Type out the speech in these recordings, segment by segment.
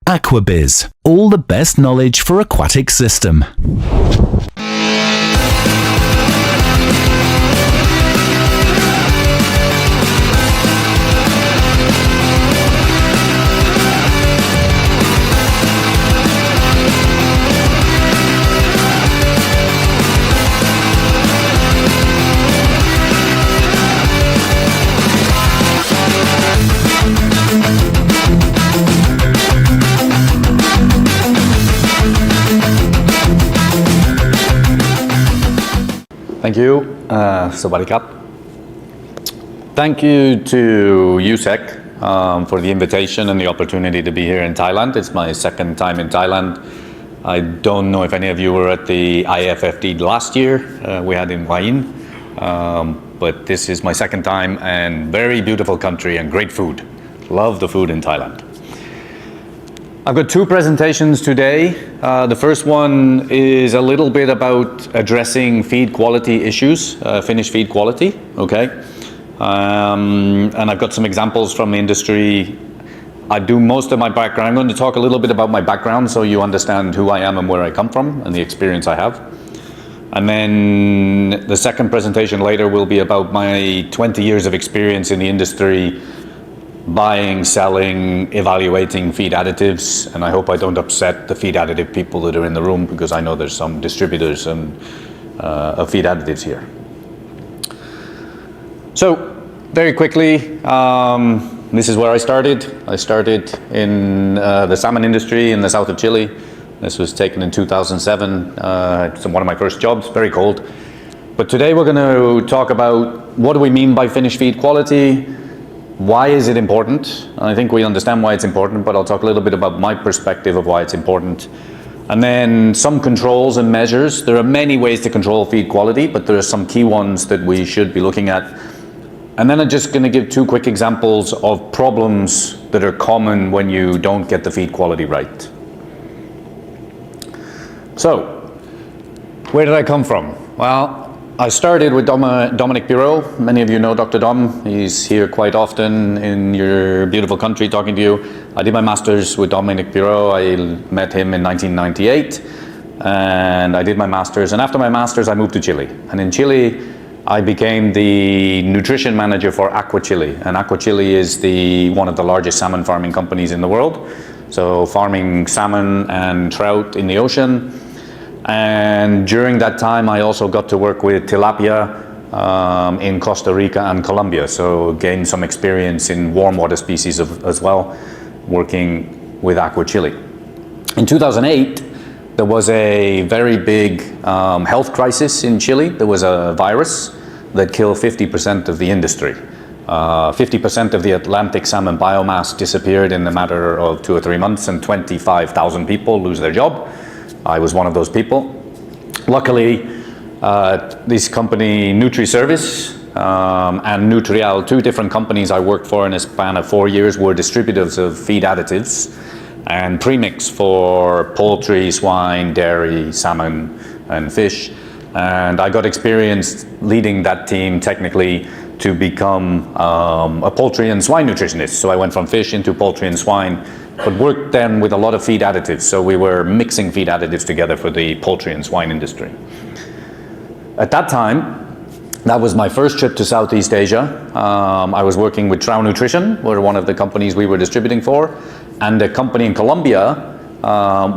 AQUABIZ, all the best knowledge for aquatic system. Thank you. สวัสดีครับ Thank you to USEC for the invitation and the opportunity to be here in Thailand. It's my second time in Thailand. I don't know if any of you were at the IFFD last year we had in Hua Hin, but this is my second time and very beautiful country and great food. Love the food in Thailand. I've got two presentations today. The first one is a little bit about addressing feed quality issues, finished feed quality, okay? And I've got some examples from the industry. I do most of my background. I'm going to talk a little bit about my background so you understand who I am and where I come from and the experience I have. And then the second presentation later will be about my 20 years of experience in the industry, buying, selling, evaluating feed additives, and I hope I don't upset the feed additive people that are in the room because I know there's some distributors and of feed additives here. So very quickly, this is where I started. I started in the salmon industry in the south of Chile. This was taken in 2007. It's one of my first jobs, very cold. But today we're going to talk about what do we mean by finished feed quality. Why is it important? I think we understand why it's important, but I'll talk a little bit about my perspective of why it's important. And then some controls and measures. There are many ways to control feed quality, but there are some key ones that we should be looking at. And then I'm just going to give two quick examples of problems that are common when you don't get the feed quality right. So, where did I come from? Well, I started with Dominic Bureau. Many of you know Dr. Dom. He's here quite often in your beautiful country talking to you. I did my master's with Dominic Bureau. I met him in 1998 and I did my master's. And after my master's, I moved to Chile. And in Chile, I became the nutrition manager for Aqua Chile. And Aqua Chile is one of the largest salmon farming companies in the world. So farming salmon and trout in the ocean. And during that time, I also got to work with tilapia in Costa Rica and Colombia. So gained some experience in warm water species as well, working with Aqua Chile. In 2008, there was a very big health crisis in Chile. There was a virus that killed 50% of the industry. 50% of the Atlantic salmon biomass disappeared in a matter of 2 or 3 months, and 25,000 people lose their job. I was one of those people. Luckily, this company, NutriService and Nutrial, two different companies I worked for in a span of 4 years, were distributors of feed additives and premix for poultry, swine, dairy, salmon, and fish. And I got experience leading that team technically to become a poultry and swine nutritionist. So I went from fish into poultry and swine, but worked then with a lot of feed additives. So we were mixing feed additives together for the poultry and swine industry. At that time, that was my first trip to Southeast Asia. I was working with Trout Nutrition, were one of the companies we were distributing for, and a company in Colombia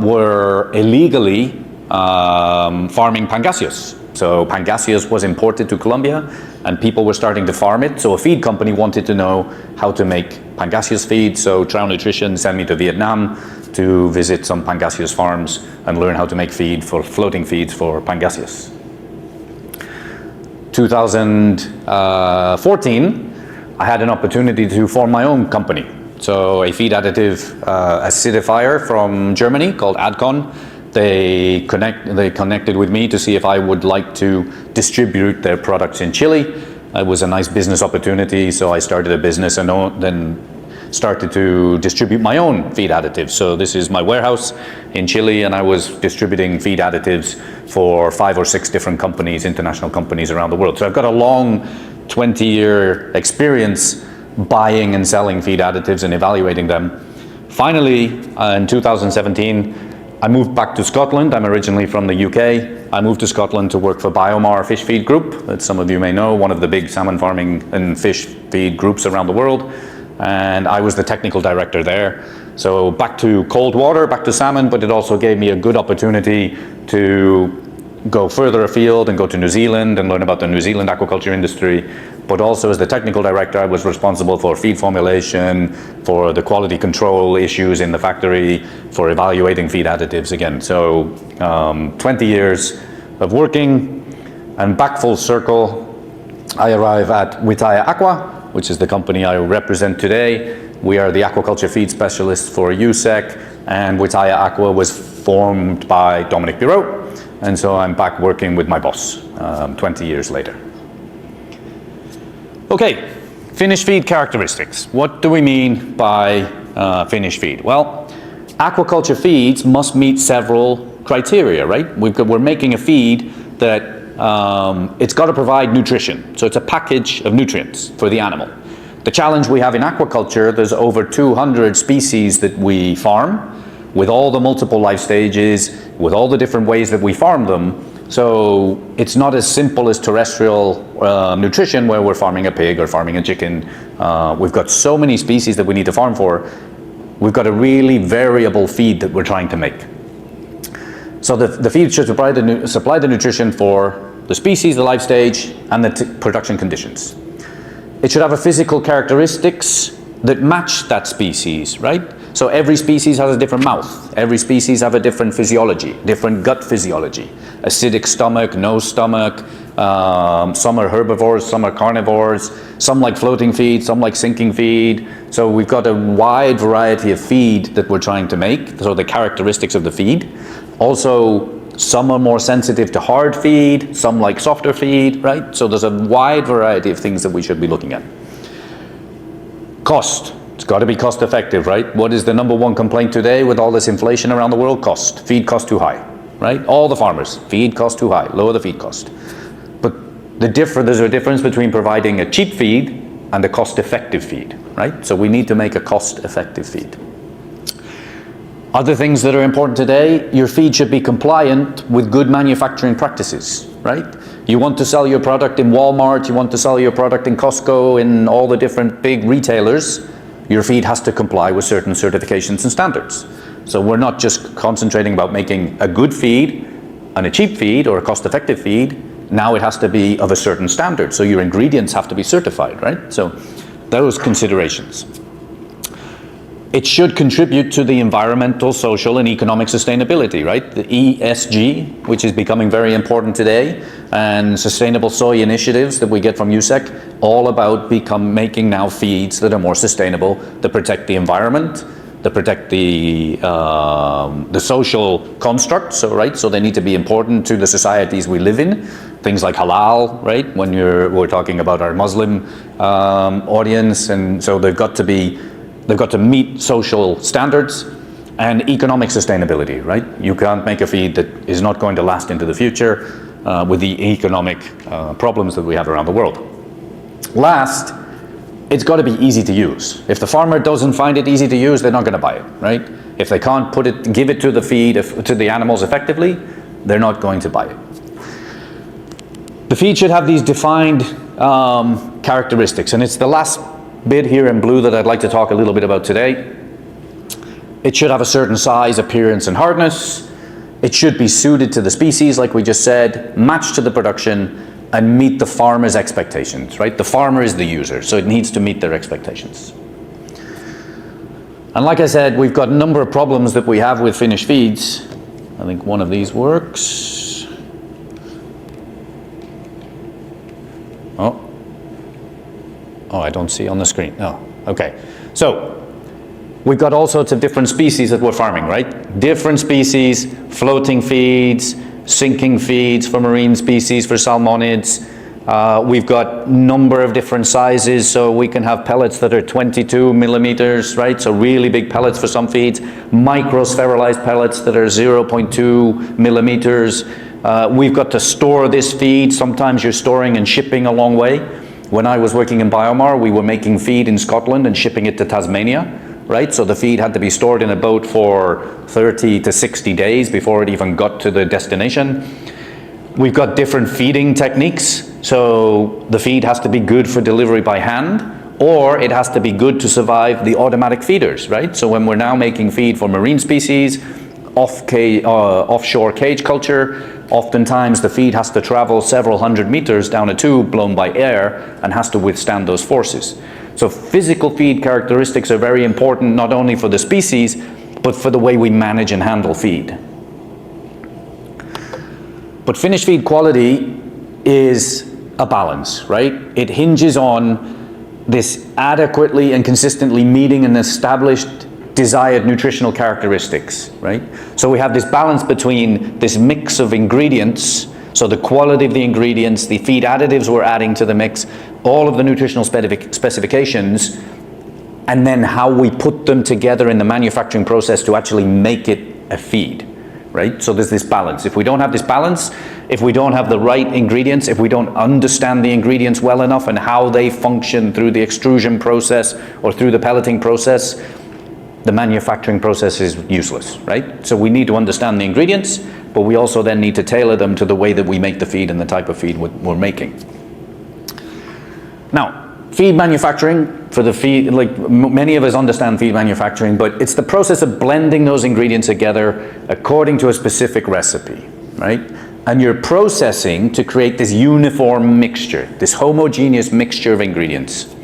were illegally farming pangasius. So pangasius was imported to Colombia and people were starting to farm it. So a feed company wanted to know how to make pangasius feed. So Trout Nutrition sent me to Vietnam to visit some pangasius farms and learn how to make feed for floating feeds for pangasius. 2014, I had an opportunity to form my own company. So a feed additive acidifier from Germany called Adcon. They connected with me to see if I would like to distribute their products in Chile. It was a nice business opportunity, so I started a business and then started to distribute my own feed additives. So this is my warehouse in Chile, and I was distributing feed additives for 5 or 6 different companies, international companies around the world. So I've got a long 20-year experience buying and selling feed additives and evaluating them. Finally, in 2017, I moved back to Scotland. I'm originally from the UK. I moved to Scotland to work for Biomar Fish Feed Group, that some of you may know, one of the big salmon farming and fish feed groups around the world. And I was the technical director there. So back to cold water, back to salmon, but it also gave me a good opportunity to go further afield and go to New Zealand and learn about the New Zealand aquaculture industry. But also as the technical director, I was responsible for feed formulation, for the quality control issues in the factory, for evaluating feed additives again. So 20 years of working, and back full circle, I arrive at Wittaya Aqua, which is the company I represent today. We are the aquaculture feed specialists for USEC, and Wittaya Aqua was formed by Dominic Bureau, and so I'm back working with my boss 20 years later. Okay, finished feed characteristics. What do we mean by finished feed? Well, aquaculture feeds must meet several criteria, right? We're making a feed that it's got to provide nutrition. So it's a package of nutrients for the animal. The challenge we have in aquaculture, there's over 200 species that we farm with all the multiple life stages, with all the different ways that we farm them. So it's not as simple as terrestrial nutrition where we're farming a pig or farming a chicken. We've got so many species that we need to farm for. We've got a really variable feed that we're trying to make. So the feed should supply the nutrition for the species, the life stage, and the production conditions. It should have a physical characteristics that match that species, right? So every species has a different mouth. Every species have a different physiology, different gut physiology. Acidic stomach, no stomach. Some are herbivores, some are carnivores. Some like floating feed, some like sinking feed. So we've got a wide variety of feed that we're trying to make. So the characteristics of the feed. Also, some are more sensitive to hard feed, some like softer feed, right? So there's a wide variety of things that we should be looking at. Cost. It's got to be cost effective, right? What is the number one complaint today with all this inflation around the world? Cost. Feed cost too high, right? All the farmers, feed cost too high, lower the feed cost. But there's a difference between providing a cheap feed and a cost effective feed, right? So we need to make a cost effective feed. Other things that are important today, your feed should be compliant with good manufacturing practices, right? You want to sell your product in Walmart, you want to sell your product in Costco, in all the different big retailers, your feed has to comply with certain certifications and standards. So we're not just concentrating about making a good feed and a cheap feed or a cost-effective feed. Now it has to be of a certain standard. So your ingredients have to be certified, right? So those considerations. It should contribute to the environmental, social, and economic sustainability, right? The ESG, which is becoming very important today, and sustainable soy initiatives that we get from USEC, all about making now feeds that are more sustainable, that protect the environment, that protect the social construct, so right, so they need to be important to the societies we live in. Things like halal, right? When we're talking about our Muslim audience, and so they've got to meet social standards and economic sustainability, right? You can't make a feed that is not going to last into the future with the economic problems that we have around the world. Last, it's got to be easy to use. If the farmer doesn't find it easy to use, they're not going to buy it, right? If they can't give it to the feed, to the animals effectively, they're not going to buy it. The feed should have these defined characteristics, and it's the last bit here in blue that I'd like to talk a little bit about today. It should have a certain size, appearance, and hardness. It should be suited to the species, like we just said, matched to the production, and meet the farmer's expectations, right? The farmer is the user, so it needs to meet their expectations. And like I said, we've got a number of problems that we have with finished feeds. I think one of these works. Oh, I don't see on the screen. Oh, okay. So we've got all sorts of different species that we're farming, right? Different species, floating feeds, sinking feeds for marine species, for salmonids. We've got number of different sizes, so we can have pellets that are 22 millimeters, right? So really big pellets for some feeds. Microspheralized pellets that are 0.2 millimeters. We've got to store this feed. Sometimes you're storing and shipping a long way. When I was working in Biomar, we were making feed in Scotland and shipping it to Tasmania. right? So the feed had to be stored in a boat for 30 to 60 days before it even got to the destination. We've got different feeding techniques. So the feed has to be good for delivery by hand, or it has to be good to survive the automatic feeders, right? So when we're now making feed for marine species, offshore cage culture, oftentimes the feed has to travel several hundred meters down a tube blown by air and has to withstand those forces. So physical feed characteristics are very important, not only for the species, but for the way we manage and handle feed. But finished feed quality is a balance, right? It hinges on this adequately and consistently meeting an established desired nutritional characteristics, right? So we have this balance between this mix of ingredients, so the quality of the ingredients, the feed additives we're adding to the mix, all of the nutritional specifications, and then how we put them together in the manufacturing process to actually make it a feed, right? So there's this balance. If we don't have this balance, if we don't have the right ingredients, if we don't understand the ingredients well enough and how they function through the extrusion process or through the pelleting process, the manufacturing process is useless, right? So we need to understand the ingredients, but we also then need to tailor them to the way that we make the feed and the type of feed we're making. Now, feed manufacturing, for the feed, like many of us understand feed manufacturing, but it's the process of blending those ingredients together according to a specific recipe, right? And you're processing to create this uniform mixture, this homogeneous mixture of ingredients.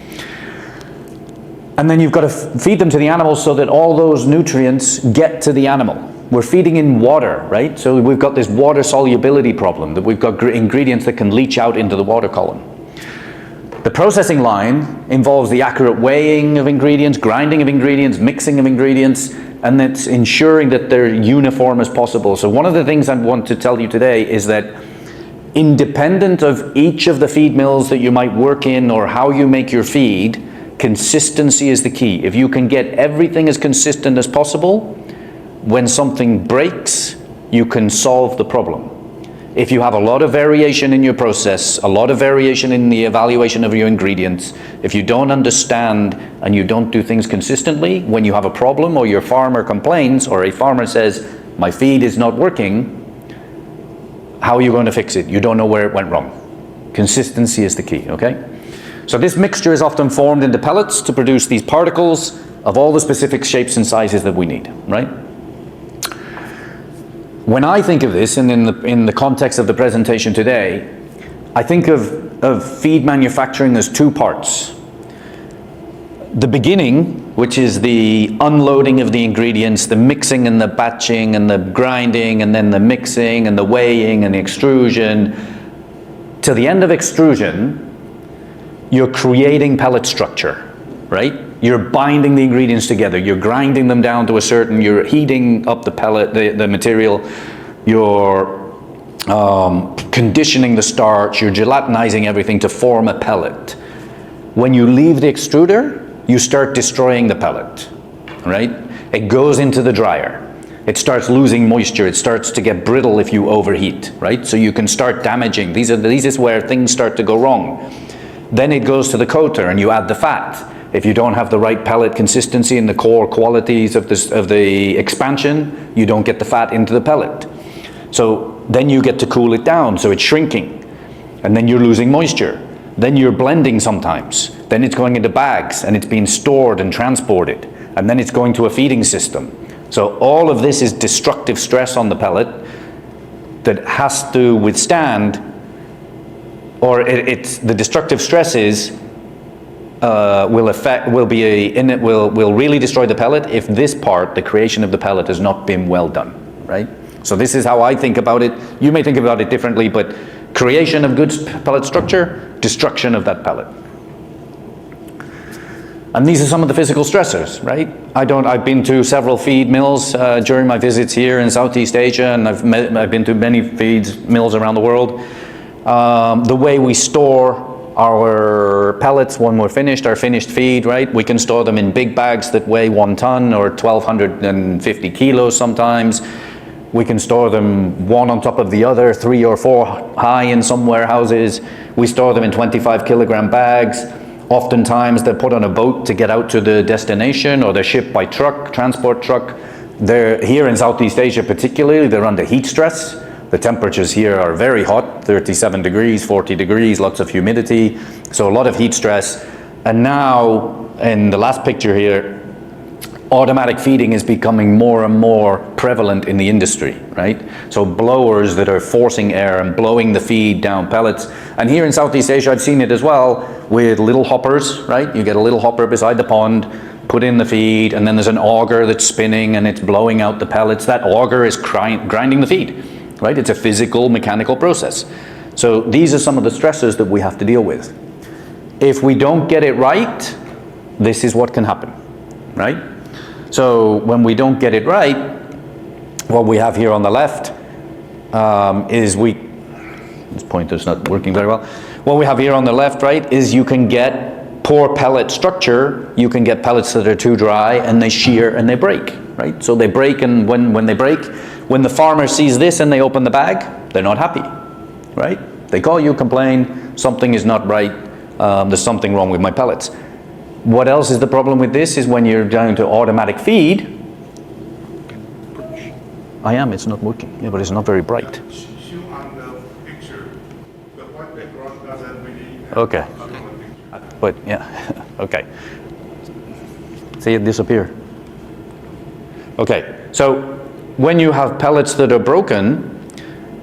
And then you've got to feed them to the animals so that all those nutrients get to the animal. We're feeding in water, right? So we've got this water solubility problem, that we've got ingredients that can leach out into the water column. The processing line involves the accurate weighing of ingredients, grinding of ingredients, mixing of ingredients, and it's ensuring that they're uniform as possible. So one of the things I want to tell you today is that independent of each of the feed mills that you might work in or how you make your feed, consistency is the key. If you can get everything as consistent as possible, when something breaks, you can solve the problem. If you have a lot of variation in your process, a lot of variation in the evaluation of your ingredients, if you don't understand and you don't do things consistently, when you have a problem or your farmer complains or a farmer says, my feed is not working, how are you going to fix it? You don't know where it went wrong. Consistency is the key, okay? So this mixture is often formed into pellets to produce these particles of all the specific shapes and sizes that we need, right? When I think of this, and in the context of the presentation today, I think of feed manufacturing as two parts. The beginning, which is the unloading of the ingredients, the mixing and the batching and the grinding and then the mixing and the weighing and the extrusion. To the end of extrusion, you're creating pellet structure, right? You're binding the ingredients together. You're grinding them down to a certain, you're heating up the pellet, the material. You're conditioning the starch. You're gelatinizing everything to form a pellet. When you leave the extruder, you start destroying the pellet, right? It goes into the dryer. It starts losing moisture. It starts to get brittle if you overheat, right? So you can start damaging. These is where things start to go wrong. Then it goes to the coater and you add the fat. If you don't have the right pellet consistency and the core qualities of the expansion, you don't get the fat into the pellet. So then you get to cool it down, so it's shrinking. And then you're losing moisture. Then you're blending sometimes. Then it's going into bags and it's being stored and transported. And then it's going to a feeding system. So all of this is destructive stress on the pellet that has to withstand, or the destructive stresses will really destroy the pellet if this part, the creation of the pellet, has not been well done, right? So this is how I think about it. You may think about it differently, but creation of good pellet structure, destruction of that pellet. And these are some of the physical stressors, right? I've been to several feed mills during my visits here in Southeast Asia, and I've been to many feed mills around the world. The way we store our pellets when we're finished, our finished feed, right? We can store them in big bags that weigh 1 ton or 1,250 kilos sometimes. We can store them one on top of the other, 3 or 4 high in some warehouses. We store them in 25 kilogram bags. Oftentimes they're put on a boat to get out to the destination, or they're shipped by truck, transport truck. They're here in Southeast Asia particularly, they're under heat stress. The temperatures here are very hot, 37 degrees, 40 degrees, lots of humidity, so a lot of heat stress. And now, in the last picture here, automatic feeding is becoming more and more prevalent in the industry, right? So blowers that are forcing air and blowing the feed down pellets. And here in Southeast Asia, I've seen it as well with little hoppers, right? You get a little hopper beside the pond, put in the feed, and then there's an auger that's spinning and it's blowing out the pellets. That auger is grinding the feed, right? It's a physical, mechanical process. So these are some of the stresses that we have to deal with. If we don't get it right, this is what can happen, right? So when we don't get it right, what we have here on the left is this pointer's not working very well. What we have here on the left, right, is you can get poor pellet structure. You can get pellets that are too dry and they shear and they break, right? So they break, and when they break, when the farmer sees this and they open the bag, they're not happy, right? They call you, complain, something is not right, there's something wrong with my pellets. What else is the problem with this is when you're down to automatic feed. It's not working. Yeah, but it's not very bright. Show on the picture, the white background doesn't really have Okay. But yeah, okay. See it disappear. Okay, so when you have pellets that are broken,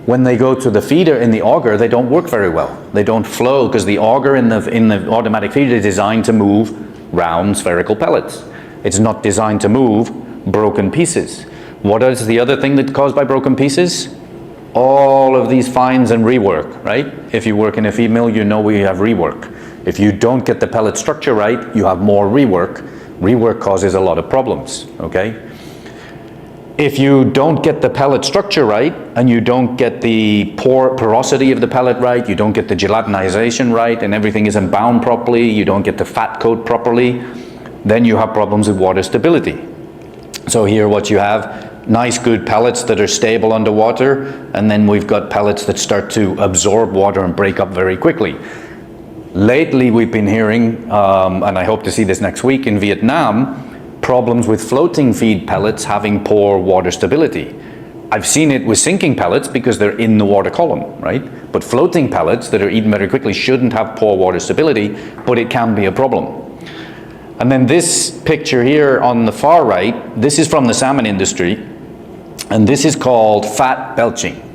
when they go to the feeder in the auger, they don't work very well. They don't flow because the auger in the automatic feeder is designed to move round spherical pellets. It's not designed to move broken pieces. What is the other thing that's caused by broken pieces? All of these fines and rework, right? If you work in a feed mill, you know we have rework. If you don't get the pellet structure right, you have more rework. Rework causes a lot of problems, okay? If you don't get the pellet structure right, and you don't get the porosity of the pellet right, you don't get the gelatinization right, and everything isn't bound properly, you don't get the fat coat properly, then you have problems with water stability. So here what you have, nice good pellets that are stable underwater, and then we've got pellets that start to absorb water and break up very quickly. Lately we've been hearing, and I hope to see this next week in Vietnam, problems with floating feed pellets having poor water stability. I've seen it with sinking pellets because they're in the water column, right? But floating pellets that are eaten very quickly shouldn't have poor water stability, but it can be a problem. And then this picture here on the far right, this is from the salmon industry, and this is called fat belching.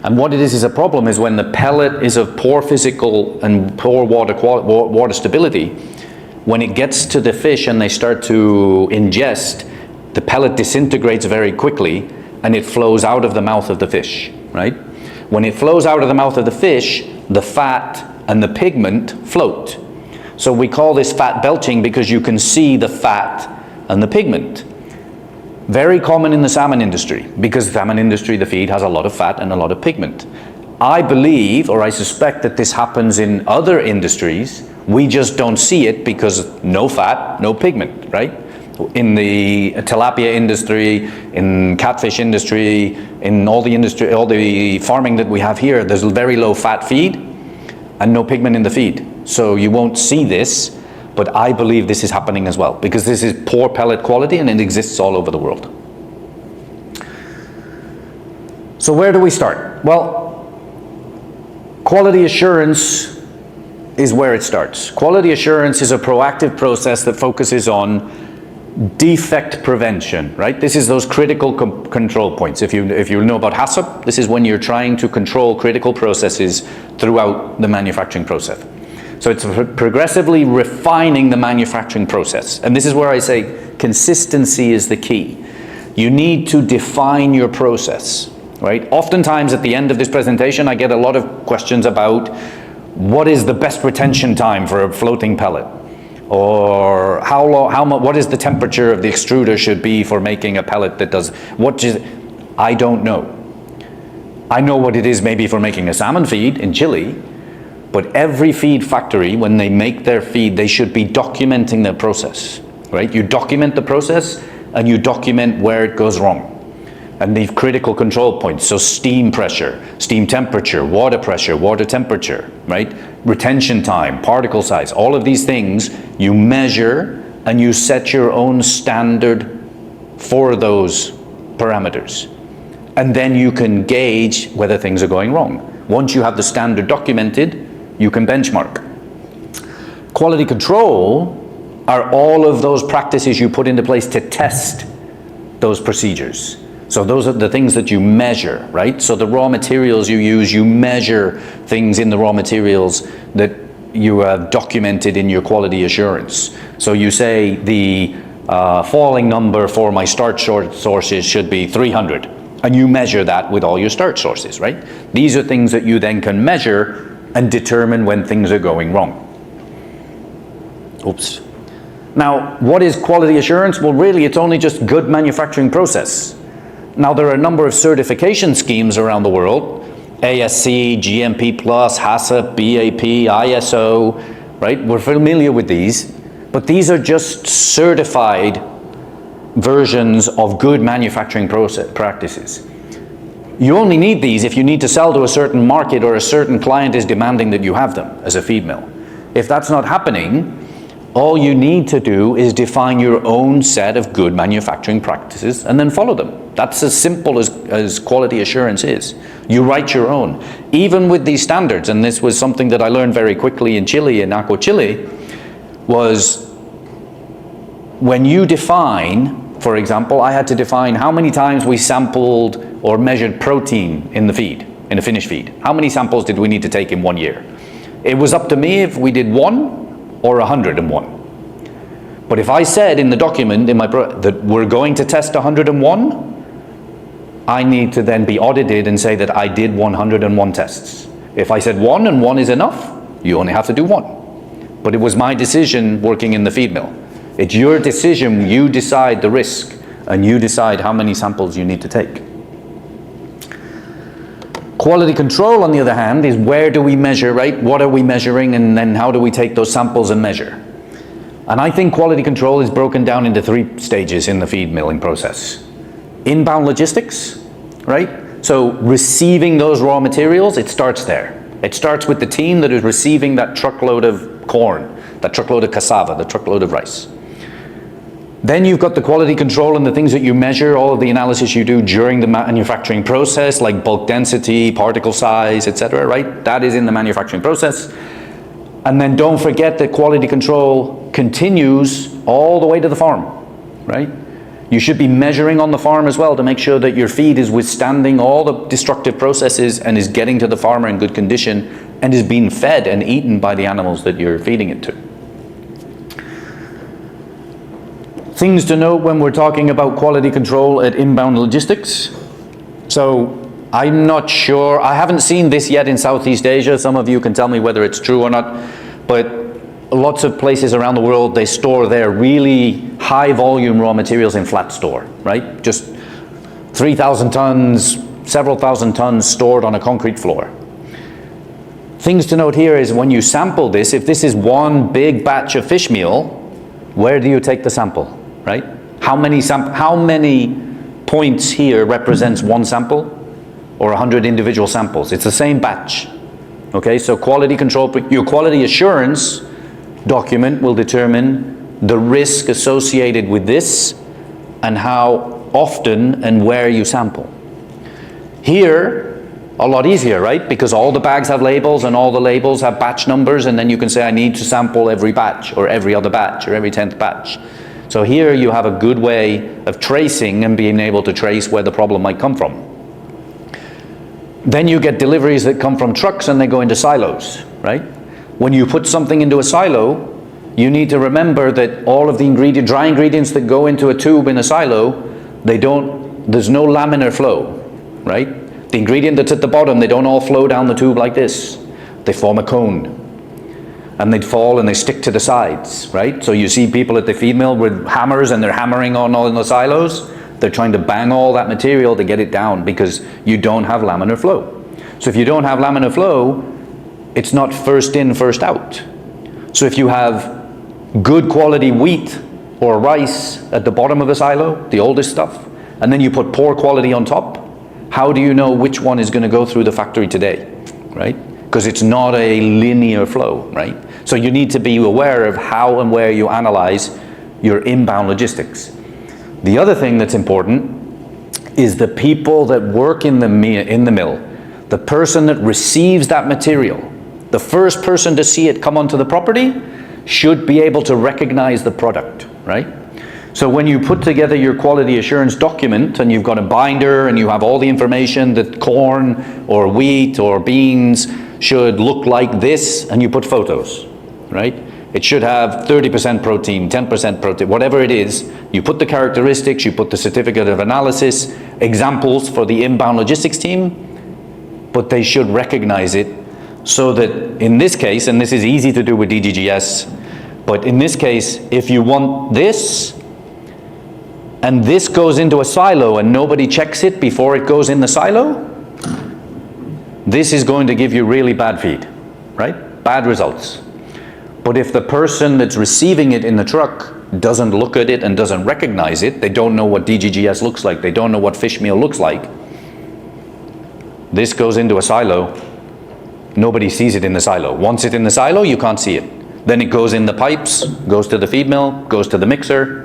And what it is a problem is when the pellet is of poor physical and poor water stability. When it gets to the fish and they start to ingest, the pellet disintegrates very quickly and it flows out of the mouth of the fish, right? When it flows out of the mouth of the fish, the fat and the pigment float. So we call this fat belching because you can see the fat and the pigment. Very common in the salmon industry, because the salmon industry, the feed has a lot of fat and a lot of pigment. I believe, or I suspect, that this happens in other industries. We just don't see it because no fat, no pigment, right? In the tilapia industry, in catfish industry, in all the farming that we have here, there's very low fat feed and no pigment in the feed. So you won't see this, but I believe this is happening as well because this is poor pellet quality and it exists all over the world. So where do we start? Well, quality assurance is where it starts. Quality assurance is a proactive process that focuses on defect prevention, right? This is those critical control points. If you know about HACCP, this is when you're trying to control critical processes throughout the manufacturing process. So it's progressively refining the manufacturing process. And this is where I say consistency is the key. You need to define your process, right? Oftentimes at the end of this presentation, I get a lot of questions about what is the best retention time for a floating pellet? Or what is the temperature of the extruder should be for making a pellet that does, I don't know. I know what it is maybe for making a salmon feed in Chile, but every feed factory, when they make their feed, they should be documenting their process, right? You document the process and you document where it goes wrong. and these critical control points, so steam pressure, steam temperature, water temperature, right? Retention time, particle size, all of these things you measure and you set your own standard for those parameters. And then you can gauge whether things are going wrong. Once you have the standard documented, you can benchmark. Quality control are all of those practices you put into place to test those procedures. So those are the things that you measure, right? So the raw materials you use, you measure things in the raw materials that you have documented in your quality assurance. So you say the falling number for my starch sources should be 300, and you measure that with all your starch sources, right? These are things that you then can measure and determine when things are going wrong. Oops. Now, what is quality assurance? Well, really, it's only just good manufacturing process. Now, there are a number of certification schemes around the world, ASC, GMP+, HACCP, BAP, ISO, right? We're familiar with these, but these are just certified versions of good manufacturing process practices. You only need these if you need to sell to a certain market or a certain client is demanding that you have them as a feed mill. If that's not happening, all you need to do is define your own set of good manufacturing practices and then follow them. That's as simple as quality assurance is. You write your own. Even with these standards, and this was something that I learned very quickly in Chile, in Aquaculture, was when you define, for example, I had to define how many times we sampled or measured protein in the feed, in a finished feed. How many samples did we need to take in 1 year? It was up to me if we did 1 or 101. But if I said in the document that we're going to test 101, I need to then be audited and say that I did 101 tests. If I said 1 and 1 is enough, you only have to do 1. But it was my decision working in the feed mill. It's your decision, you decide the risk, and you decide how many samples you need to take. Quality control, on the other hand, is where do we measure, right? What are we measuring, and then how do we take those samples and measure? And I think quality control is broken down into 3 stages in the feed milling process. Inbound logistics, right? So receiving those raw materials, it starts there. It starts with the team that is receiving that truckload of corn, that truckload of cassava, the truckload of rice. Then you've got the quality control and the things that you measure, all of the analysis you do during the manufacturing process, like bulk density, particle size, etc., right? That is in the manufacturing process. And then don't forget that quality control continues all the way to the farm, right? You should be measuring on the farm as well to make sure that your feed is withstanding all the destructive processes and is getting to the farmer in good condition and is being fed and eaten by the animals that you're feeding it to. Things to note when we're talking about quality control at inbound logistics. So I'm not sure, I haven't seen this yet in Southeast Asia. Some of you can tell me whether it's true or not, but lots of places around the world, they store their really high volume raw materials in flat store, right? Just 3,000 tons, several thousand tons stored on a concrete floor. Things to note here is when you sample this, if this is one big batch of fish meal, where do you take the sample, right? How many points here represents one sample or 100 individual samples? It's the same batch, okay? So quality control, your quality assurance document will determine the risk associated with this and how often and where you sample. Here, a lot easier, right? Because all the bags have labels and all the labels have batch numbers, and then you can say I need to sample every batch or every other batch or every 10th batch. So here you have a good way of tracing and being able to trace where the problem might come from. Then you get deliveries that come from trucks and they go into silos, right? When you put something into a silo, you need to remember that all of the dry ingredients that go into a tube in a silo, there's no laminar flow, right? The ingredient that's at the bottom, they don't all flow down the tube like this. They form a cone. And they fall and they stick to the sides, right? So you see people at the feed mill with hammers and they're hammering on all the silos. They're trying to bang all that material to get it down because you don't have laminar flow. So if you don't have laminar flow, it's not first in, first out. So if you have good quality wheat or rice at the bottom of the silo, the oldest stuff, and then you put poor quality on top, how do you know which one is going to go through the factory today, right? Because it's not a linear flow, right? So you need to be aware of how and where you analyze your inbound logistics. The other thing that's important is the people that work in the mill, the person that receives that material, the first person to see it come onto the property should be able to recognize the product, right? So when you put together your quality assurance document and you've got a binder and you have all the information that corn or wheat or beans should look like this, and you put photos, right? It should have 30% protein, 10% protein, whatever it is. You put the characteristics, you put the certificate of analysis, examples for the inbound logistics team, but they should recognize it so that in this case, and this is easy to do with DGGS, but in this case, if you want this, and this goes into a silo and nobody checks it before it goes in the silo, this is going to give you really bad feed, right? Bad results. But if the person that's receiving it in the truck doesn't look at it and doesn't recognize it, they don't know what DGGS looks like, they don't know what fish meal looks like, this goes into a silo, nobody sees it in the silo. Once it's in the silo, you can't see it. Then it goes in the pipes, goes to the feed mill, goes to the mixer,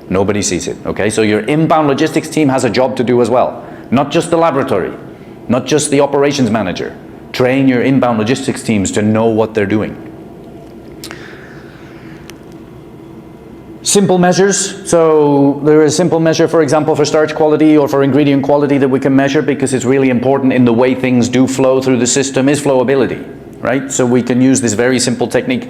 nobody sees it, okay? So your inbound logistics team has a job to do as well. Not just the laboratory, not just the operations manager. Train your inbound logistics teams to know what they're doing. Simple measures. So there is a simple measure, for example, for starch quality or for ingredient quality that we can measure because it's really important in the way things do flow through the system is flowability, right? So we can use this very simple technique.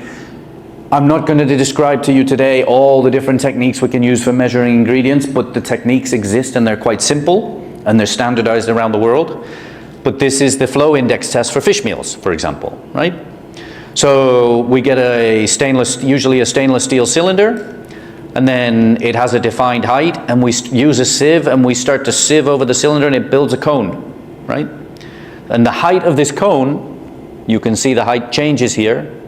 I'm not going to describe to you today all the different techniques we can use for measuring ingredients, but the techniques exist and they're quite simple and they're standardized around the world. But this is the flow index test for fish meals, for example, right? So we get usually a stainless steel cylinder, and then it has a defined height, and we use a sieve and we start to sieve over the cylinder and it builds a cone, right? And the height of this cone, you can see the height changes here.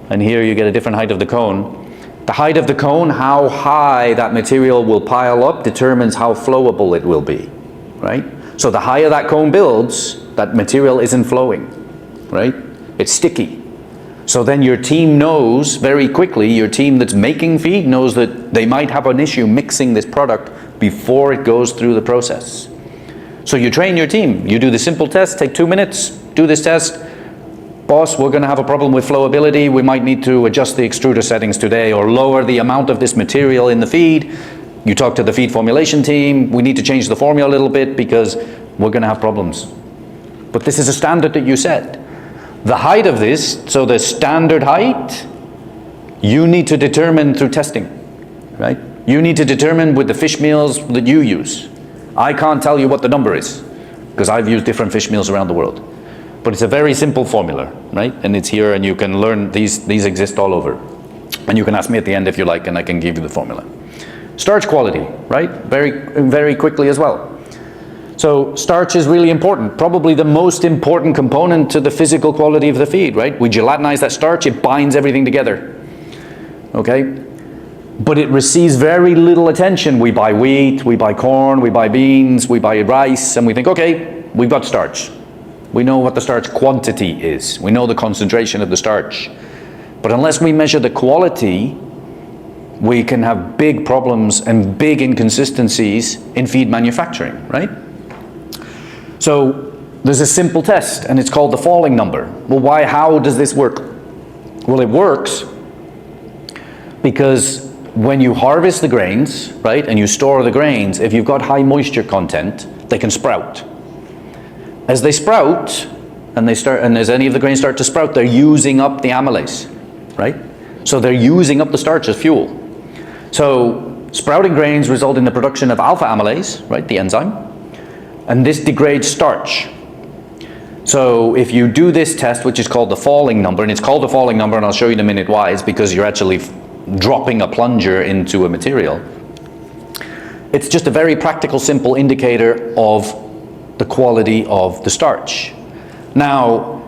And here you get a different height of the cone. The height of the cone, how high that material will pile up, determines how flowable it will be, right? So the higher that cone builds, that material isn't flowing, right? It's sticky. So then your team knows very quickly, your team that's making feed knows that they might have an issue mixing this product before it goes through the process. So you train your team. You do the simple test, take 2 minutes, do this test. Boss, we're going to have a problem with flowability. We might need to adjust the extruder settings today or lower the amount of this material in the feed. You talk to the feed formulation team. We need to change the formula a little bit because we're going to have problems. But this is a standard that you set. The height of this, so the standard height, you need to determine through testing, right? You need to determine with the fish meals that you use. I can't tell you what the number is because I've used different fish meals around the world. But it's a very simple formula, right? And it's here and you can learn, these exist all over. And you can ask me at the end if you like and I can give you the formula. Starch quality, right? Very quickly as well. So starch is really important, probably the most important component to the physical quality of the feed, right? We gelatinize that starch, it binds everything together, okay? But it receives very little attention. We buy wheat, we buy corn, we buy beans, we buy rice, and we think, okay, we've got starch. We know what the starch quantity is. We know the concentration of the starch. But unless we measure the quality, we can have big problems and big inconsistencies in feed manufacturing, right? So there's a simple test and it's called the falling number. Well, how does this work? Well, it works because when you harvest the grains, right, and you store the grains, if you've got high moisture content, they can sprout. As they sprout, and as any of the grains start to sprout, they're using up the amylase, right? So they're using up the starch as fuel. So sprouting grains result in the production of alpha amylase, right, the enzyme, and this degrades starch. So if you do this test, which is called the falling number, and it's called the falling number, and I'll show you in a minute why, it's because you're actually dropping a plunger into a material. It's just a very practical, simple indicator of the quality of the starch. Now,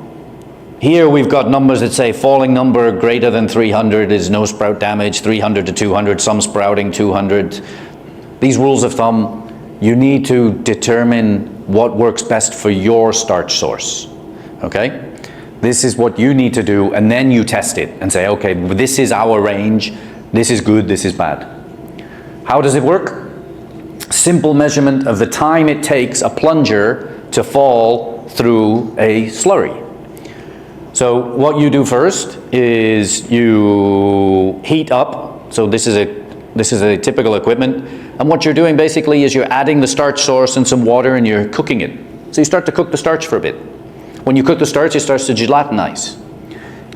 here we've got numbers that say falling number greater than 300 is no sprout damage, 300 to 200, some sprouting, 200. These rules of thumb, you need to determine what works best for your starch source, okay? This is what you need to do, and then you test it and say, okay, this is our range, this is good, this is bad. How does it work? Simple measurement of the time it takes a plunger to fall through a slurry. So what you do first is you heat up, so this is a typical equipment, and what you're doing basically is you're adding the starch source and some water and you're cooking it. So you start to cook the starch for a bit. When you cook the starch, it starts to gelatinize.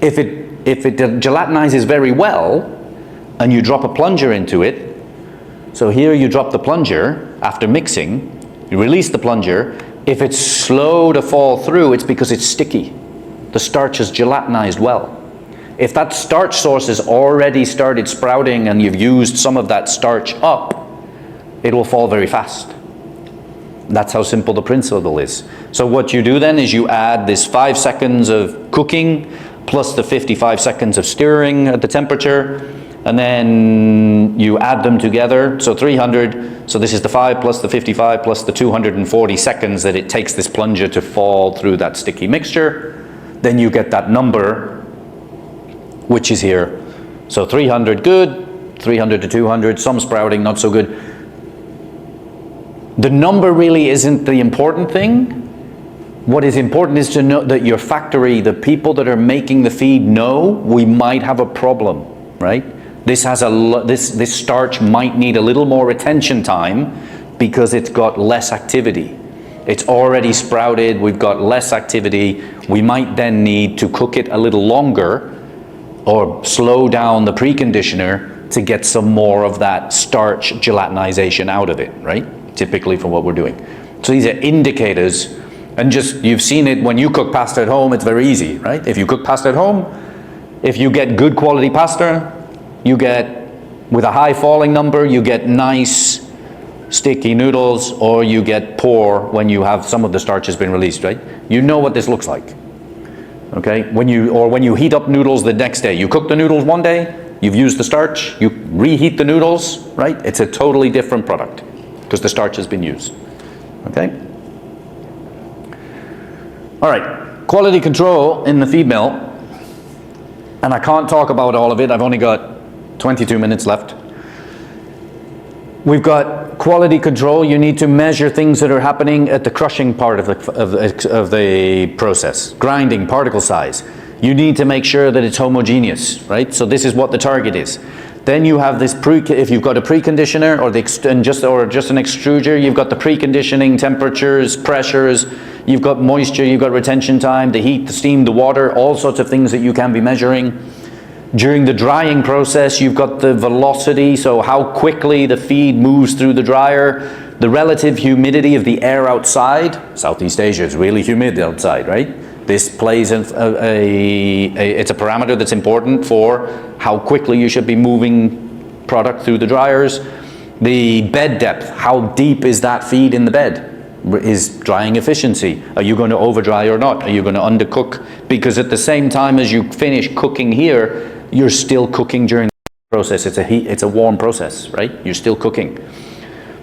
If it gelatinizes very well, and you drop a plunger into it, so here you drop the plunger after mixing, you release the plunger. If it's slow to fall through, it's because it's sticky. The starch has gelatinized well. If that starch source has already started sprouting and you've used some of that starch up, it will fall very fast. That's how simple the principle is. So what you do then is you add this 5 seconds of cooking plus the 55 seconds of stirring at the temperature, and then you add them together, so 300, so this is the 5 plus the 55 plus the 240 seconds that it takes this plunger to fall through that sticky mixture. Then you get that number, which is here. So 300 good, 300 to 200, some sprouting, not so good. The number really isn't the important thing. What is important is to know that your factory, the people that are making the feed, know we might have a problem, right? This starch might need a little more retention time because it's got less activity. It's already sprouted, we've got less activity. We might then need to cook it a little longer or slow down the preconditioner to get some more of that starch gelatinization out of it, right? Typically from what we're doing. So these are indicators, and just, you've seen it when you cook pasta at home, it's very easy, right? If you cook pasta at home, if you get good quality pasta, you get, with a high falling number, you get nice sticky noodles, or you get poor when you have some of the starch has been released, right? You know what this looks like, okay? When you heat up noodles the next day, you cook the noodles one day, you've used the starch, you reheat the noodles, right? It's a totally different product because the starch has been used, okay? All right, quality control in the feed mill, and I can't talk about all of it, I've only got 22 minutes left. We've got quality control. You need to measure things that are happening at the crushing part of the process. Grinding, particle size. You need to make sure that it's homogeneous, right? So this is what the target is. Then you have this if you've got a preconditioner or just an extruder, you've got the preconditioning temperatures, pressures, you've got moisture, you've got retention time, the heat, the steam, the water, all sorts of things that you can be measuring. During the drying process, you've got the velocity, so how quickly the feed moves through the dryer, the relative humidity of the air outside. Southeast Asia is really humid outside, right? This plays it's a parameter that's important for how quickly you should be moving product through the dryers. The bed depth, how deep is that feed in the bed? Is drying efficiency. Are you going to over dry or not? Are you going to undercook? Because at the same time as you finish cooking here, you're still cooking during the process. It's a warm process, right? You're still cooking.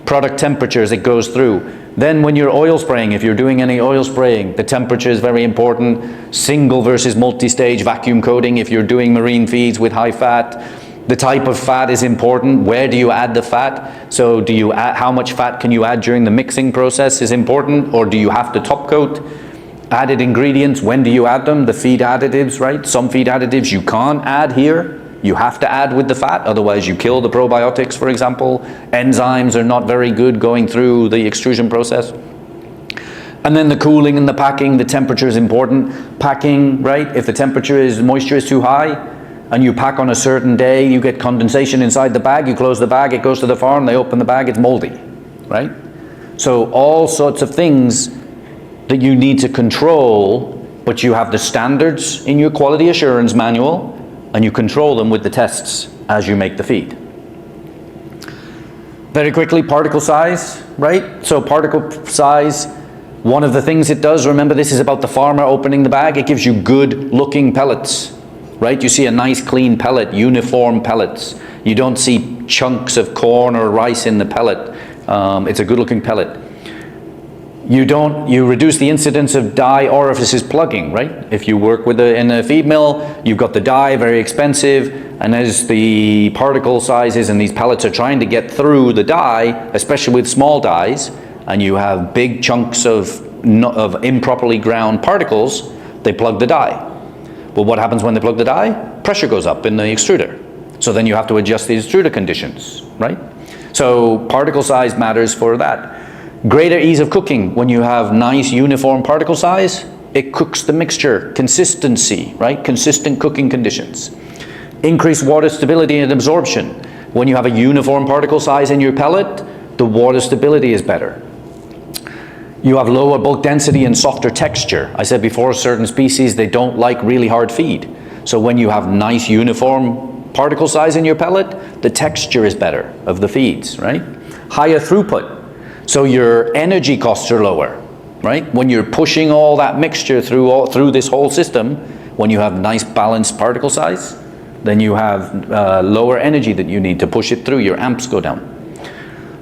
Product temperature as it goes through. Then when you're oil spraying, if you're doing any oil spraying, the temperature is very important. Single versus multi-stage vacuum coating if you're doing marine feeds with high fat. The type of fat is important. Where do you add the fat? So do you add, how much fat can you add during the mixing process is important, or do you have to top coat? Added ingredients, when do you add them? The feed additives, right? Some feed additives you can't add here. You have to add with the fat, otherwise you kill the probiotics, for example. Enzymes are not very good going through the extrusion process. And then the cooling and the packing, the temperature is important. Packing, right? If the moisture is too high, and you pack on a certain day, you get condensation inside the bag, you close the bag, it goes to the farm, they open the bag, it's moldy, right? So all sorts of things that you need to control, but you have the standards in your quality assurance manual, and you control them with the tests as you make the feed. Very quickly, particle size, right? So particle size, one of the things it does, remember this is about the farmer opening the bag, it gives you good looking pellets, right? You see a nice clean pellet, uniform pellets. You don't see chunks of corn or rice in the pellet. It's a good looking pellet. You reduce the incidence of dye orifices plugging, right? If you work in a feed mill, you've got the dye, very expensive, and as the particle sizes and these pellets are trying to get through the dye, especially with small dyes, and you have big chunks of improperly ground particles, they plug the dye. But what happens when they plug the dye? Pressure goes up in the extruder. So then you have to adjust the extruder conditions, right? So particle size matters for that. Greater ease of cooking. When you have nice uniform particle size, it cooks the mixture. Consistency, right? Consistent cooking conditions. Increased water stability and absorption. When you have a uniform particle size in your pellet, the water stability is better. You have lower bulk density and softer texture. I said before, certain species, they don't like really hard feed. So when you have nice uniform particle size in your pellet, the texture is better of the feeds, right? Higher throughput. So your energy costs are lower, right? When you're pushing all that mixture through this whole system, when you have nice balanced particle size, then you have lower energy that you need to push it through. Your amps go down.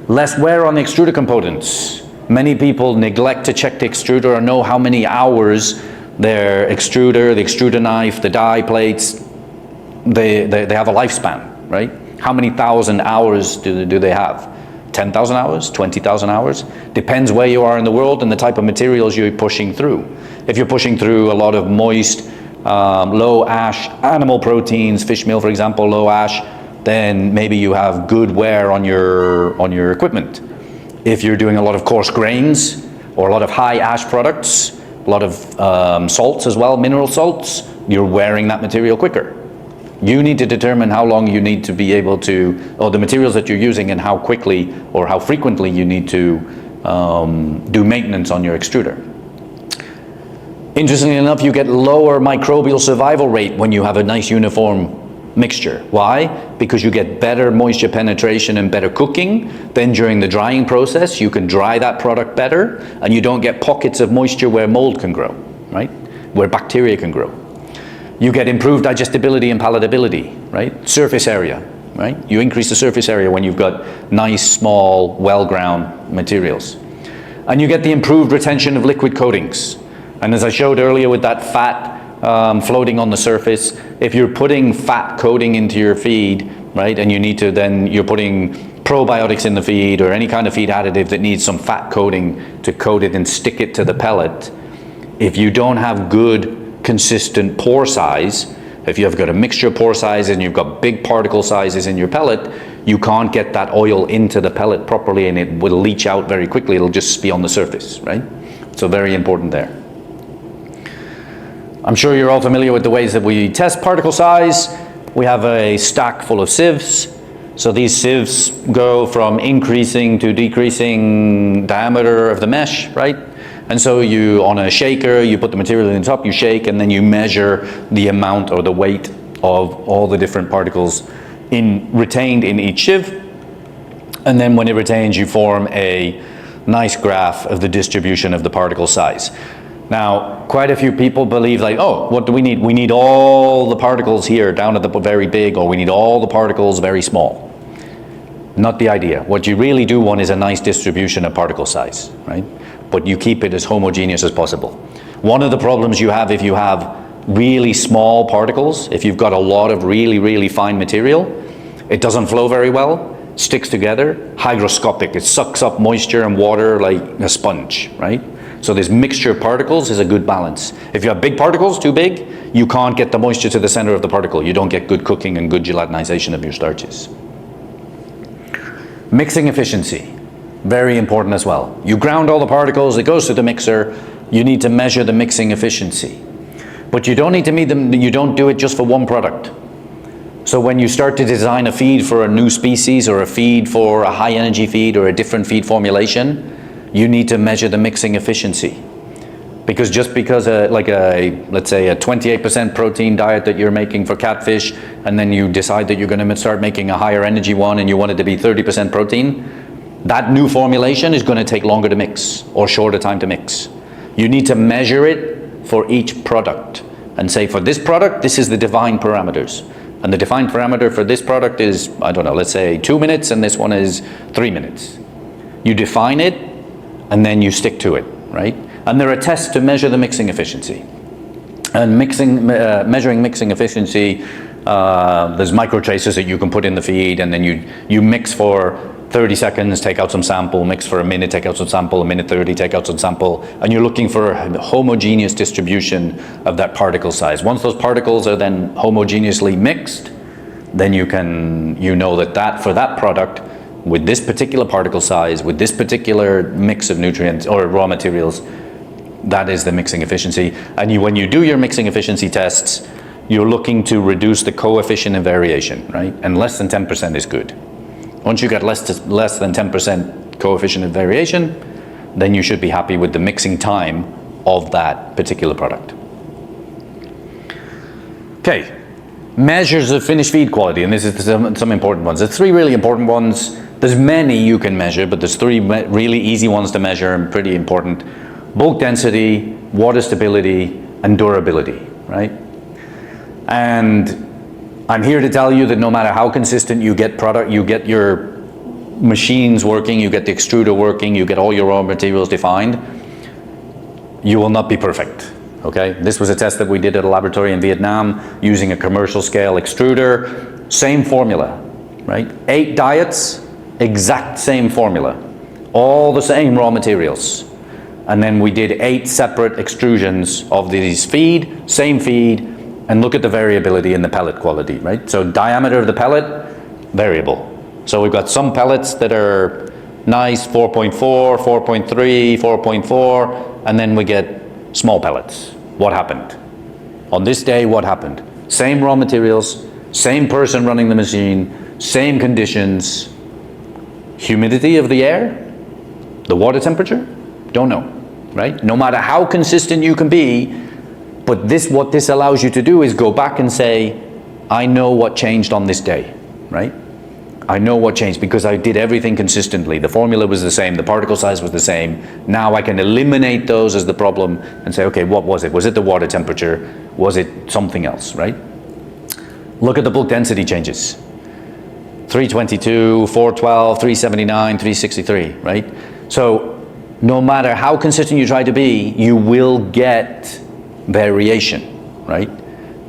Less wear on the extruder components. Many people neglect to check the extruder or know how many hours their extruder, the extruder knife, the die plates, they have a lifespan, right? How many thousand hours do they have? 10,000 hours, 20,000 hours? Depends where you are in the world and the type of materials you're pushing through. If you're pushing through a lot of moist, low ash animal proteins, fish meal for example, low ash, then maybe you have good wear on your equipment. If you're doing a lot of coarse grains or a lot of high ash products, a lot of salts as well, mineral salts, you're wearing that material quicker. You need to determine how long you need to be able to, or the materials that you're using and how quickly or how frequently you need to do maintenance on your extruder. Interestingly enough, you get lower microbial survival rate when you have a nice uniform mixture. Why? Because you get better moisture penetration and better cooking. Then during the drying process, you can dry that product better and you don't get pockets of moisture where mold can grow, right? Where bacteria can grow. You get improved digestibility and palatability, right? Surface area, right? You increase the surface area when you've got nice, small, well-ground materials. And you get the improved retention of liquid coatings. And as I showed earlier with that fat floating on the surface, if you're putting fat coating into your feed, right, and you need to then, you're putting probiotics in the feed or any kind of feed additive that needs some fat coating to coat it and stick it to the pellet, if you don't have good consistent pore size, if you've got a mixture of pore size and you've got big particle sizes in your pellet, you can't get that oil into the pellet properly and it will leach out very quickly. It'll just be on the surface, right? So very important there. I'm sure you're all familiar with the ways that we test particle size. We have a stack full of sieves. So these sieves go from increasing to decreasing diameter of the mesh, right? And so you, on a shaker, you put the material in the top, you shake, and then you measure the amount or the weight of all the different particles retained in each sieve. And then when it retains, you form a nice graph of the distribution of the particle size. Now, quite a few people believe like, oh, what do we need? We need all the particles here down at the very big, or we need all the particles very small. Not the idea. What you really do want is a nice distribution of particle size, right? But you keep it as homogeneous as possible. One of the problems you have if you have really small particles, if you've got a lot of really, really fine material, it doesn't flow very well, sticks together, hygroscopic, it sucks up moisture and water like a sponge, right? So this mixture of particles is a good balance. If you have big particles, too big, you can't get the moisture to the center of the particle. You don't get good cooking and good gelatinization of your starches. Mixing efficiency. Very important as well. You ground all the particles, it goes to the mixer, you need to measure the mixing efficiency. But you don't need to meet them, you don't do it just for one product. So when you start to design a feed for a new species or a feed for a high energy feed or a different feed formulation, you need to measure the mixing efficiency. Because just because let's say a 28% protein diet that you're making for catfish, and then you decide that you're going to start making a higher energy one and you want it to be 30% protein, that new formulation is going to take longer to mix or shorter time to mix. You need to measure it for each product and say, for this product, this is the defined parameters. And the defined parameter for this product is, I don't know, let's say 2 minutes, and this one is 3 minutes. You define it, and then you stick to it, right? And there are tests to measure the mixing efficiency. And measuring mixing efficiency, there's micro tracers that you can put in the feed, and then you mix for 30 seconds, take out some sample, mix for a minute, take out some sample, a minute 30, take out some sample, and you're looking for a homogeneous distribution of that particle size. Once those particles are then homogeneously mixed, then you know that for that product, with this particular particle size, with this particular mix of nutrients or raw materials, that is the mixing efficiency. And when you do your mixing efficiency tests, you're looking to reduce the coefficient of variation, right? And less than 10% is good. Once you get less than 10% coefficient of variation, then you should be happy with the mixing time of that particular product. Okay, measures of finished feed quality, and this is some important ones. There's 3 really important ones. There's many you can measure, but there's 3 really easy ones to measure and pretty important. Bulk density, water stability, and durability, right? And I'm here to tell you that no matter how consistent you get your machines working, you get the extruder working, you get all your raw materials defined, you will not be perfect, okay? This was a test that we did at a laboratory in Vietnam using a commercial scale extruder, same formula, right? 8 diets, exact same formula, all the same raw materials. And then we did 8 separate extrusions of these feed, same feed, and look at the variability in the pellet quality, right? So diameter of the pellet, variable. So we've got some pellets that are nice, 4.4, 4.3, 4.4, and then we get small pellets. What happened? On this day, what happened? Same raw materials, same person running the machine, same conditions. Humidity of the air, the water temperature, don't know, right? No matter how consistent you can be, but what this allows you to do is go back and say, I know what changed on this day, right? I know what changed because I did everything consistently. The formula was the same, the particle size was the same. Now I can eliminate those as the problem and say, okay, what was it? Was it the water temperature? Was it something else, right? Look at the bulk density changes. 322, 412, 379, 363, right? So no matter how consistent you try to be, you will get variation, right?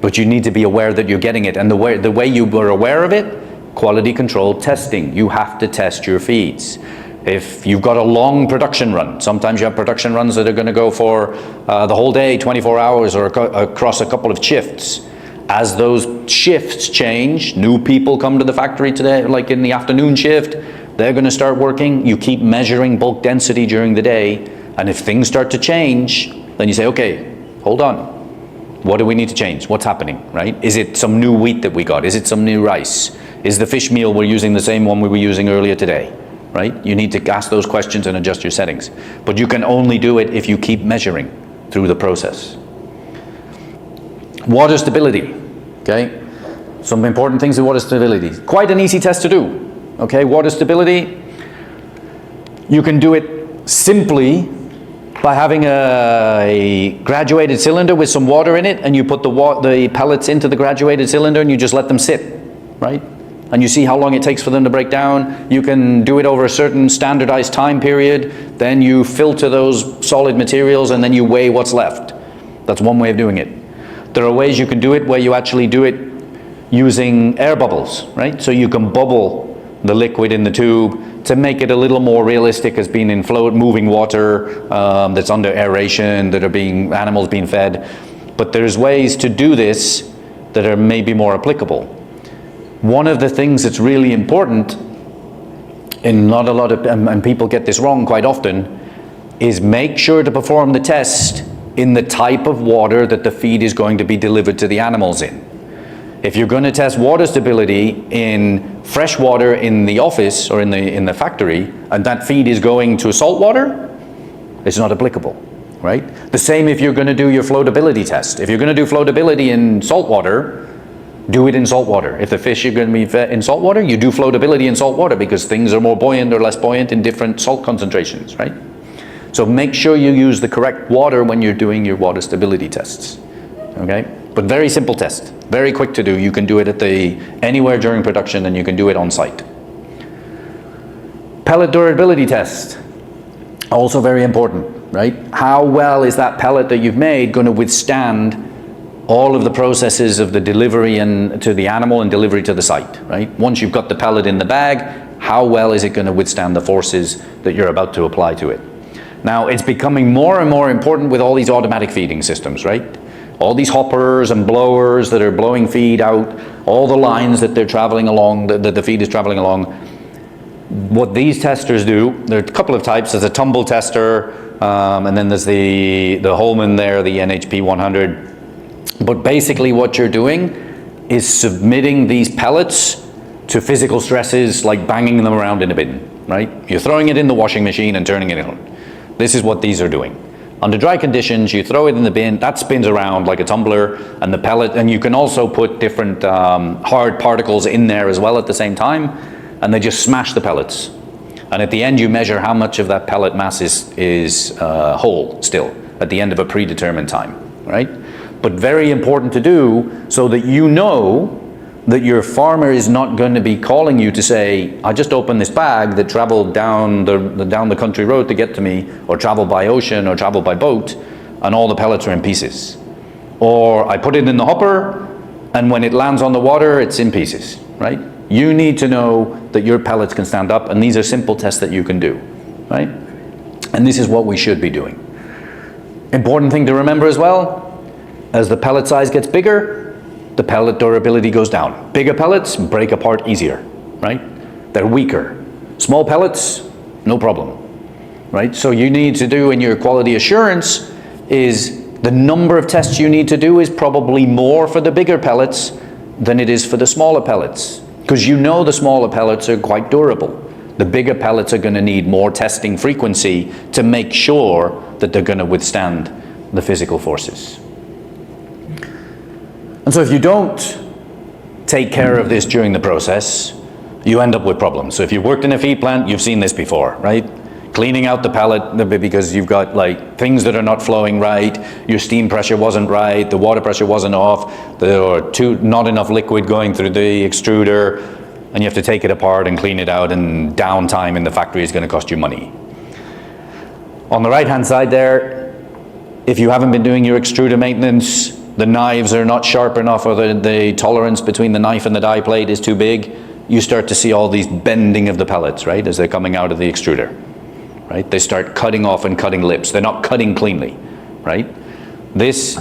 But you need to be aware that you're getting it, and the way you were aware of it, quality control testing. You have to test your feeds. If you've got a long production run, sometimes you have production runs that are going to go for the whole day, 24 hours, or across a couple of shifts. As those shifts change, new people come to the factory today, like in the afternoon shift, they're going to start working. You keep measuring bulk density during the day, and if things start to change, then you say, okay, hold on, what do we need to change? What's happening, right? Is it some new wheat that we got? Is it some new rice? Is the fish meal we're using the same one we were using earlier today, right? You need to ask those questions and adjust your settings. But you can only do it if you keep measuring through the process. Water stability, okay? Some important things with water stability. Quite an easy test to do, okay? Water stability, you can do it simply by having a graduated cylinder with some water in it, and you put the pellets into the graduated cylinder and you just let them sit, right? And you see how long it takes for them to break down. You can do it over a certain standardized time period, then you filter those solid materials and then you weigh what's left. That's one way of doing it. There are ways you can do it where you actually do it using air bubbles, right? So you can bubble the liquid in the tube to make it a little more realistic as being in moving water that's under aeration, that are animals being fed. But there's ways to do this that are maybe more applicable. One of the things that's really important, and people get this wrong quite often, is make sure to perform the test in the type of water that the feed is going to be delivered to the animals in. If you're going to test water stability in fresh water in the office or in the factory, and that feed is going to salt water, it's not applicable, right? The same if you're going to do your floatability test. If you're going to do floatability in salt water, do it in salt water. If the fish are going to be fed in salt water, you do floatability in salt water because things are more buoyant or less buoyant in different salt concentrations, right? So make sure you use the correct water when you're doing your water stability tests, okay? But very simple test. Very quick to do. You can do it anywhere during production, and you can do it on site. Pellet durability test, also very important, right? How well is that pellet that you've made going to withstand all of the processes of the delivery and to the animal and delivery to the site, right? Once you've got the pellet in the bag, how well is it going to withstand the forces that you're about to apply to it? Now, it's becoming more and more important with all these automatic feeding systems, right? All these hoppers and blowers that are blowing feed out, all the lines that they're traveling along, that the feed is traveling along. What these testers do, there are a couple of types. There's a tumble tester, and then there's the Holman there, the NHP 100. But basically what you're doing is submitting these pellets to physical stresses like banging them around in a bin, right? You're throwing it in the washing machine and turning it on. This is what these are doing. Under dry conditions, you throw it in the bin, that spins around like a tumbler, and the pellet, and you can also put different hard particles in there as well at the same time, and they just smash the pellets. And at the end, you measure how much of that pellet mass is whole still at the end of a predetermined time, right? But very important to do so that you know that your farmer is not going to be calling you to say, I just opened this bag that traveled down the country road to get to me, or traveled by ocean or traveled by boat, and all the pellets are in pieces. Or I put it in the hopper, and when it lands on the water, it's in pieces, right? You need to know that your pellets can stand up, and these are simple tests that you can do, right? And this is what we should be doing. Important thing to remember as well, as the pellet size gets bigger, the pellet durability goes down. Bigger pellets break apart easier, right? They're weaker. Small pellets, no problem, right? So you need to do in your quality assurance is the number of tests you need to do is probably more for the bigger pellets than it is for the smaller pellets, because you know the smaller pellets are quite durable. The bigger pellets are going to need more testing frequency to make sure that they're going to withstand the physical forces. And so if you don't take care of this during the process, you end up with problems. So if you've worked in a feed plant, you've seen this before, right? Cleaning out the pellet because you've got like things that are not flowing right, your steam pressure wasn't right, the water pressure wasn't off, there were not enough liquid going through the extruder, and you have to take it apart and clean it out, and downtime in the factory is going to cost you money. On the right hand side there, if you haven't been doing your extruder maintenance, the knives are not sharp enough, or the tolerance between the knife and the die plate is too big, you start to see all these bending of the pellets, right, as they're coming out of the extruder, right? They start cutting off and cutting lips. They're not cutting cleanly, right? This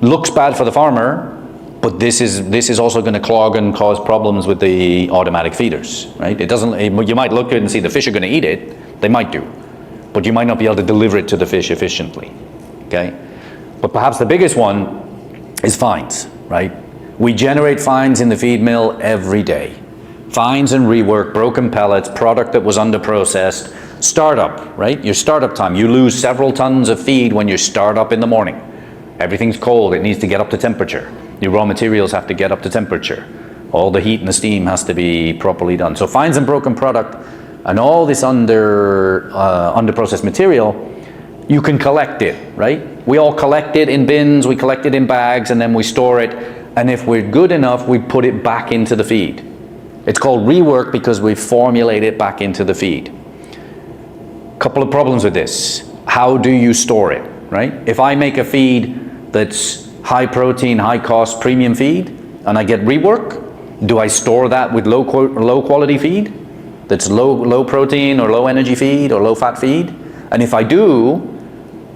looks bad for the farmer, but this is also going to clog and cause problems with the automatic feeders, right? It doesn't, you might look at it and see the fish are going to eat it. They might do, but you might not be able to deliver it to the fish efficiently, okay? But perhaps the biggest one is fines, right? We generate fines in the feed mill every day. Fines and rework, broken pellets, product that was under-processed, startup, right? Your startup time, you lose several tons of feed when you start up in the morning. Everything's cold, it needs to get up to temperature. Your raw materials have to get up to temperature. All the heat and the steam has to be properly done. So fines and broken product and all this under-processed material, you can collect it, right? We all collect it in bins, we collect it in bags, and then we store it. And if we're good enough, we put it back into the feed. It's called rework because we formulate it back into the feed. Couple of problems with this. How do you store it, right? If I make a feed that's high protein, high cost, premium feed, and I get rework, do I store that with low quality feed? That's low protein or low energy feed or low fat feed? And if I do,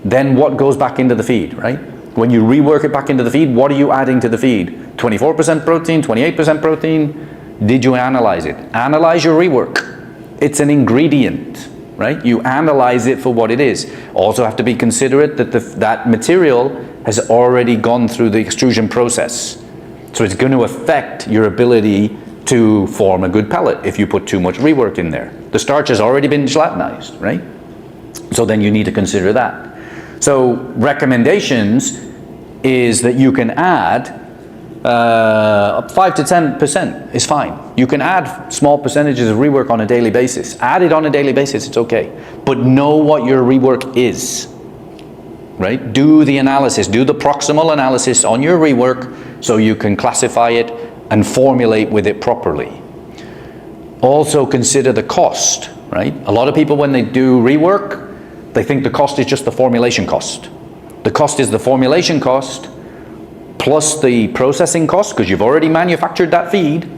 then what goes back into the feed, right? When you rework it back into the feed, what are you adding to the feed? 24% protein, 28% protein? Did you analyze it? Analyze your rework. It's an ingredient, right? You analyze it for what it is. Also have to be considerate that that material has already gone through the extrusion process. So it's going to affect your ability to form a good pellet if you put too much rework in there. The starch has already been gelatinized, right? So then you need to consider that. So recommendations is that you can add 5 to 10% is fine. You can add small percentages of rework on a daily basis. Add it on a daily basis, it's okay. But know what your rework is, right? Do the analysis, do the proximal analysis on your rework so you can classify it and formulate with it properly. Also consider the cost, right? A lot of people, when they do rework, they think the cost is just the formulation cost. The cost is the formulation cost plus the processing cost, because you've already manufactured that feed,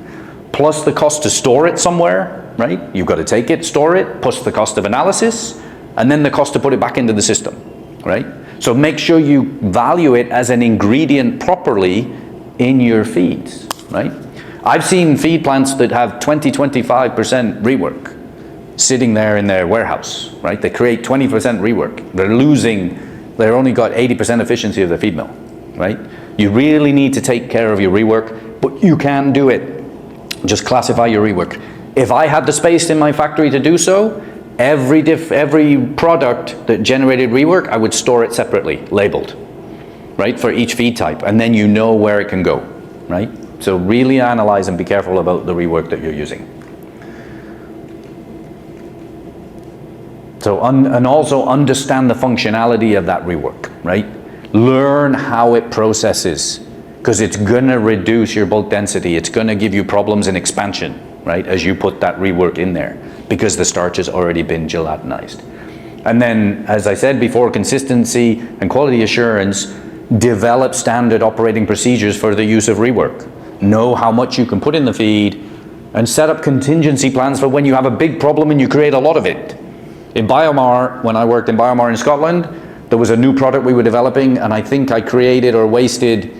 plus the cost to store it somewhere, right? You've got to take it, store it, plus the cost of analysis, and then the cost to put it back into the system, right? So make sure you value it as an ingredient properly in your feeds, right? I've seen feed plants that have 20-25% rework sitting there in their warehouse, right? They create 20% rework. They're only got 80% efficiency of the feed mill, right? You really need to take care of your rework, but you can do it. Just classify your rework. If I had the space in my factory to do so, every product that generated rework, I would store it separately, labeled, right, for each feed type, and then you know where it can go, right? So really analyze and be careful about the rework that you're using. So, and also understand the functionality of that rework, right? Learn how it processes, because it's gonna reduce your bulk density. It's gonna give you problems in expansion, right, as you put that rework in there, because the starch has already been gelatinized. And then, as I said before, consistency and quality assurance, develop standard operating procedures for the use of rework. Know how much you can put in the feed, and set up contingency plans for when you have a big problem and you create a lot of it. In Biomar, when I worked in Biomar in Scotland, there was a new product we were developing, and I think I created or wasted,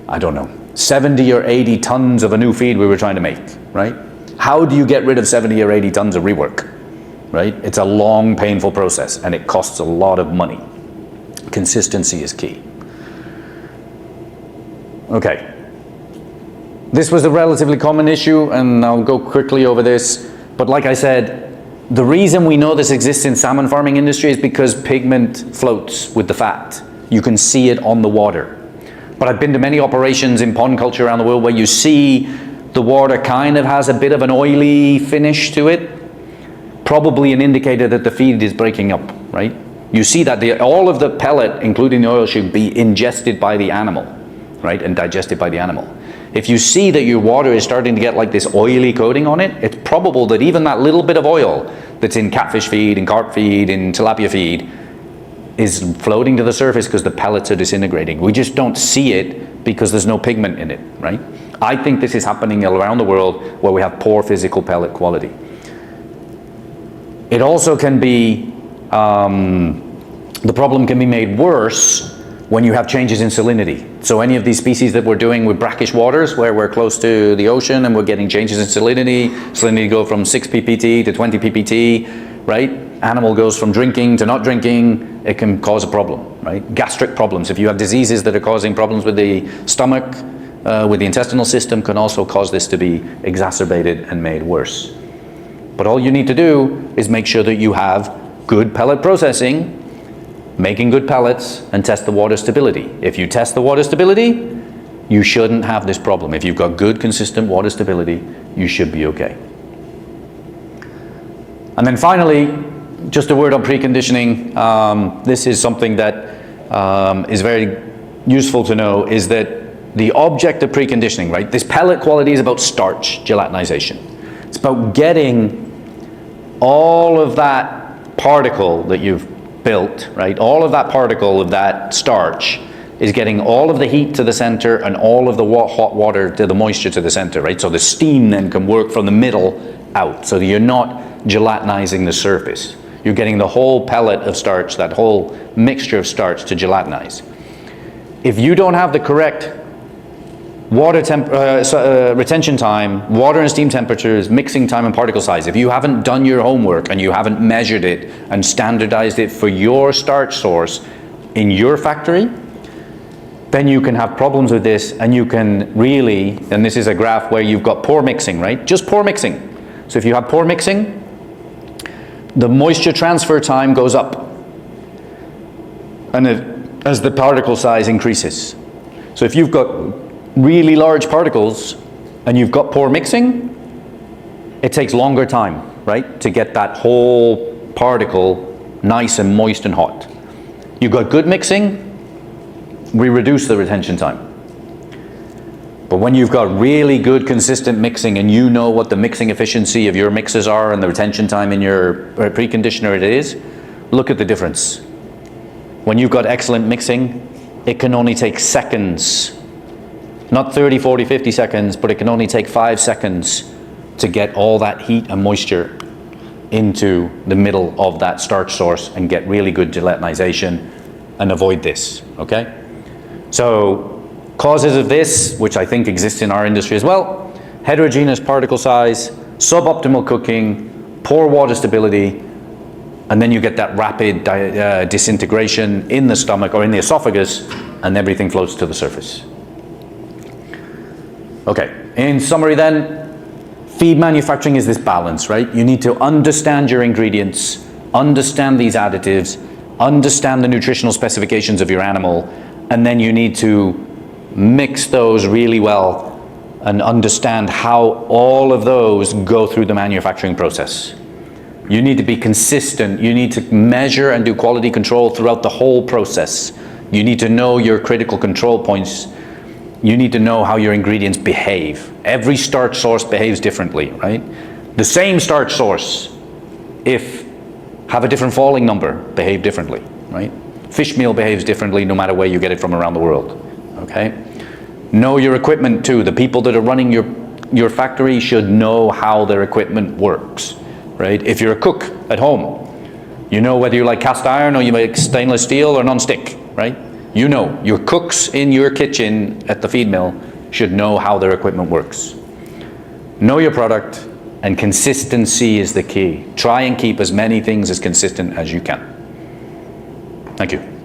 I don't know, 70 or 80 tons of a new feed we were trying to make, right? How do you get rid of 70 or 80 tons of rework, right? It's a long, painful process, and it costs a lot of money. Consistency is key. Okay. This was a relatively common issue, and I'll go quickly over this, but like I said, the reason we know this exists in salmon farming industry is because pigment floats with the fat. You can see it on the water. But I've been to many operations in pond culture around the world where you see the water kind of has a bit of an oily finish to it, probably an indicator that the feed is breaking up, right? You see that all of the pellet, including the oil, should be ingested by the animal, right, and digested by the animal. If you see that your water is starting to get like this oily coating on it, it's probable that even that little bit of oil that's in catfish feed, in carp feed, in tilapia feed, is floating to the surface because the pellets are disintegrating. We just don't see it because there's no pigment in it, right? I think this is happening around the world where we have poor physical pellet quality. It also can be, the problem can be made worse when you have changes in salinity. So any of these species that we're doing with brackish waters, where we're close to the ocean and we're getting changes in salinity go from 6 ppt to 20 ppt, right? Animal goes from drinking to not drinking, it can cause a problem, right? Gastric problems. If you have diseases that are causing problems with the stomach, with the intestinal system, can also cause this to be exacerbated and made worse. But all you need to do is make sure that you have good pellet processing, making good pellets, and test the water stability. If you test the water stability, you shouldn't have this problem. If you've got good, consistent water stability, you should be okay. And then finally, just a word on preconditioning. This is something that is very useful to know, is that the object of preconditioning, right? This pellet quality is about starch gelatinization. It's about getting all of that particle that you've built, right? All of that particle of that starch is getting all of the heat to the center and all of the hot water to the moisture to the center, right? So the steam then can work from the middle out, so that you're not gelatinizing the surface. You're getting the whole pellet of starch, that whole mixture of starch, to gelatinize. If you don't have the correct water retention time, water and steam temperatures, mixing time, and particle size, if you haven't done your homework and you haven't measured it and standardized it for your starch source in your factory, then you can have problems with this, and you can really, and this is a graph where you've got poor mixing, right? Just poor mixing. So if you have poor mixing, the moisture transfer time goes up, and as the particle size increases. So if you've got really large particles and you've got poor mixing, it takes longer time, right, to get that whole particle nice and moist and hot. You've got good mixing, we reduce the retention time. But when you've got really good consistent mixing and you know what the mixing efficiency of your mixes are and the retention time in your preconditioner it is, look at the difference. When you've got excellent mixing, it can only take seconds, not 30, 40, 50 seconds, but it can only take 5 seconds to get all that heat and moisture into the middle of that starch source and get really good gelatinization and avoid this, okay? So causes of this, which I think exist in our industry as well, heterogeneous particle size, suboptimal cooking, poor water stability, and then you get that rapid disintegration in the stomach or in the esophagus, and everything floats to the surface. Okay, in summary then, feed manufacturing is this balance, right? You need to understand your ingredients, understand these additives, understand the nutritional specifications of your animal, and then you need to mix those really well and understand how all of those go through the manufacturing process. You need to be consistent. You need to measure and do quality control throughout the whole process. You need to know your critical control points. You need to know how your ingredients behave. Every starch source behaves differently, right? The same starch source, if have a different falling number, behave differently, right? Fish meal behaves differently no matter where you get it from around the world, okay? Know your equipment too. The people that are running your factory should know how their equipment works, right? If you're a cook at home, you know whether you like cast iron or you like stainless steel or non-stick, right? You know, your cooks in your kitchen at the feed mill should know how their equipment works. Know your product, and consistency is the key. Try and keep as many things as consistent as you can. Thank you.